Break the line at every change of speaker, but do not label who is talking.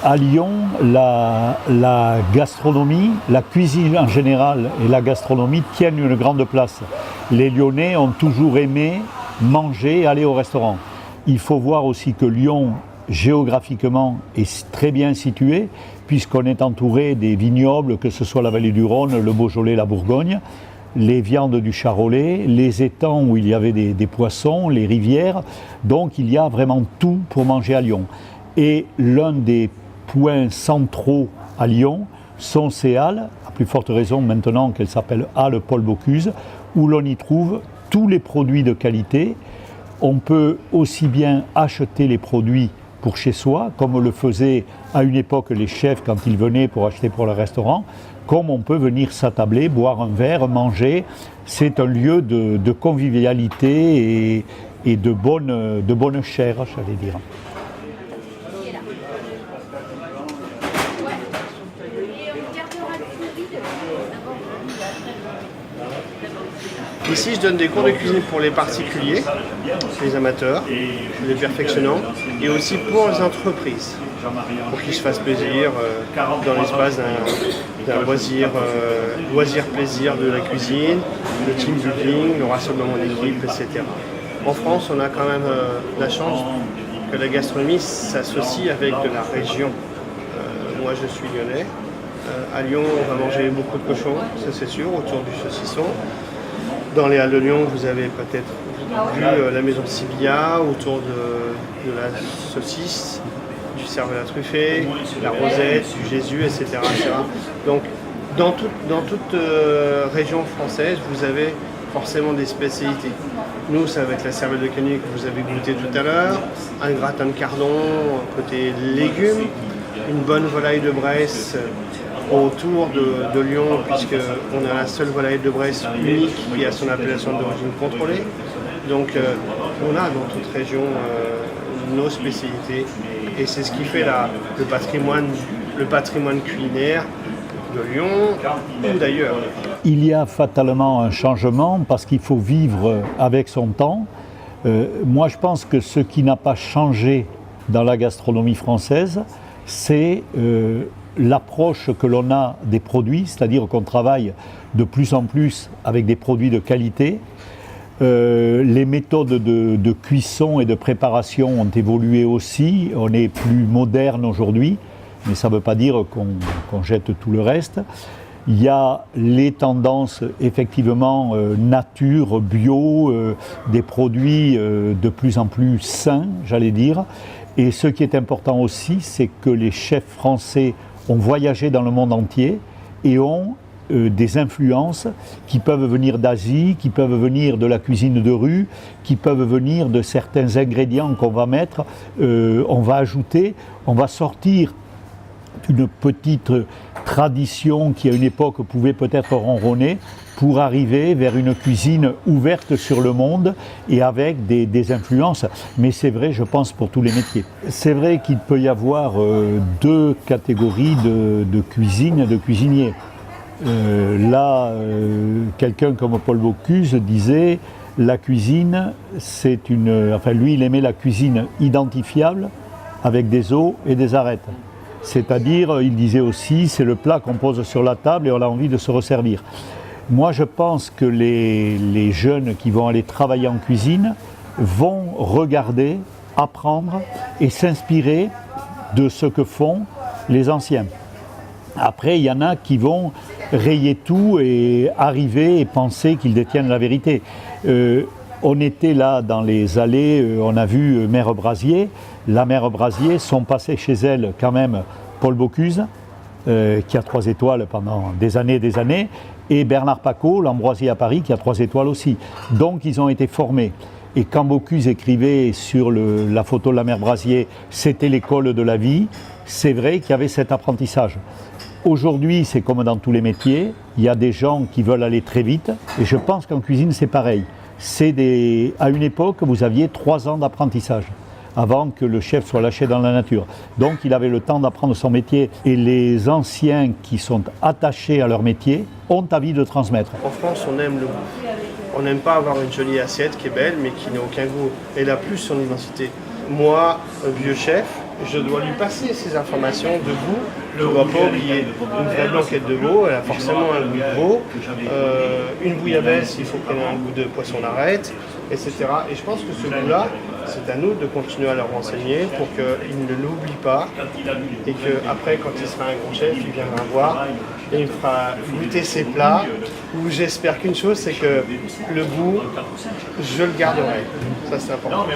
À Lyon, la gastronomie, la cuisine en général et la gastronomie tiennent une grande place. Les Lyonnais ont toujours aimé manger et aller au restaurant. Il faut voir aussi que Lyon, géographiquement, est très bien situé, puisqu'on est entouré des vignobles, que ce soit la vallée du Rhône, le Beaujolais, la Bourgogne, les viandes du Charolais, les étangs où il y avait des poissons, les rivières. Donc il y a vraiment tout pour manger à Lyon. Et l'un des points centraux à Lyon sont ces halles, à plus forte raison maintenant qu'elles s'appellent Halles Paul Bocuse, où l'on y trouve tous les produits de qualité. On peut aussi bien acheter les produits pour chez soi, comme le faisaient à une époque les chefs quand ils venaient pour acheter pour le restaurant, comme on peut venir s'attabler, boire un verre, manger. C'est un lieu de convivialité et de bonne chair, j'allais dire.
Ici, je donne des cours de cuisine pour les particuliers, les amateurs, les perfectionnants, et aussi pour les entreprises, pour qu'ils se fassent plaisir dans l'espace d'un loisir-plaisir de la cuisine, le team building, le rassemblement d'équipe, etc. En France, on a quand même la chance que la gastronomie s'associe avec de la région. Moi, je suis lyonnais. À Lyon, on va manger beaucoup de cochons, ça c'est sûr, autour du saucisson. Dans les Halles de Lyon, vous avez peut-être vu la maison Sibilla autour de la saucisse, du cervelas truffé, la rosette, du Jésus, etc. etc. Donc, dans toute région française, vous avez forcément des spécialités. Nous, ça va être la cervelle de canut que vous avez goûté tout à l'heure, un gratin de cardon côté légumes, une bonne volaille de Bresse autour de Lyon, puisqu'on a la seule volaille de Bresse unique qui a son appellation d'origine contrôlée. Donc on a dans toute région nos spécialités, et c'est ce qui fait le patrimoine culinaire de Lyon ou d'ailleurs.
Il y a fatalement un changement parce qu'il faut vivre avec son temps. Moi je pense que ce qui n'a pas changé dans la gastronomie française, c'est l'approche que l'on a des produits, c'est-à-dire qu'on travaille de plus en plus avec des produits de qualité. Les méthodes de cuisson et de préparation ont évolué aussi. On est plus moderne aujourd'hui, mais ça ne veut pas dire qu'on jette tout le reste. Il y a les tendances effectivement nature, bio, des produits de plus en plus sains, j'allais dire. Et ce qui est important aussi, c'est que les chefs français ont voyagé dans le monde entier et ont des influences qui peuvent venir d'Asie, qui peuvent venir de la cuisine de rue, qui peuvent venir de certains ingrédients qu'on va mettre, on va ajouter, on va sortir d'une petite tradition qui à une époque pouvait peut-être ronronner pour arriver vers une cuisine ouverte sur le monde et avec des influences. Mais c'est vrai, je pense, pour tous les métiers. C'est vrai qu'il peut y avoir deux catégories de cuisine et de cuisiniers. Quelqu'un comme Paul Bocuse disait la cuisine, c'est une... Enfin, lui, il aimait la cuisine identifiable avec des os et des arêtes. C'est-à-dire, il disait aussi, c'est le plat qu'on pose sur la table et on a envie de se resservir. Moi, je pense que les jeunes qui vont aller travailler en cuisine vont regarder, apprendre et s'inspirer de ce que font les anciens. Après, il y en a qui vont rayer tout et arriver et penser qu'ils détiennent la vérité. On était là dans les allées, on a vu Mère Brasier. La Mère Brasier, sont passés chez elle quand même Paul Bocuse, qui a 3 étoiles pendant des années, et Bernard Pacaud, l'Ambroisie à Paris, qui a 3 étoiles aussi. Donc ils ont été formés. Et quand Bocuse écrivait sur la photo de la Mère Brasier, c'était l'école de la vie, c'est vrai qu'il y avait cet apprentissage. Aujourd'hui, c'est comme dans tous les métiers, il y a des gens qui veulent aller très vite, et je pense qu'en cuisine, c'est pareil. À une époque, vous aviez 3 ans d'apprentissage avant que le chef soit lâché dans la nature. Donc il avait le temps d'apprendre son métier, et les anciens qui sont attachés à leur métier ont envie de transmettre.
En France, on aime le goût. On n'aime pas avoir une jolie assiette qui est belle mais qui n'a aucun goût. Elle a plus son identité. Moi, un vieux chef, je dois lui passer ces informations de goût. Je ne dois pas oublier une vraie blanquette de veau, elle a forcément un goût de veau. Une bouillabaisse, il faut qu'elle ait un goût de poisson d'arête, etc. Et je pense que ce goût-là, c'est à nous de continuer à leur renseigner pour qu'ils ne l'oublient pas et qu'après, quand il sera un grand chef, il viendra voir et il me fera goûter ses plats. Où j'espère qu'une chose, c'est que le goût, je le garderai. Ça, c'est important.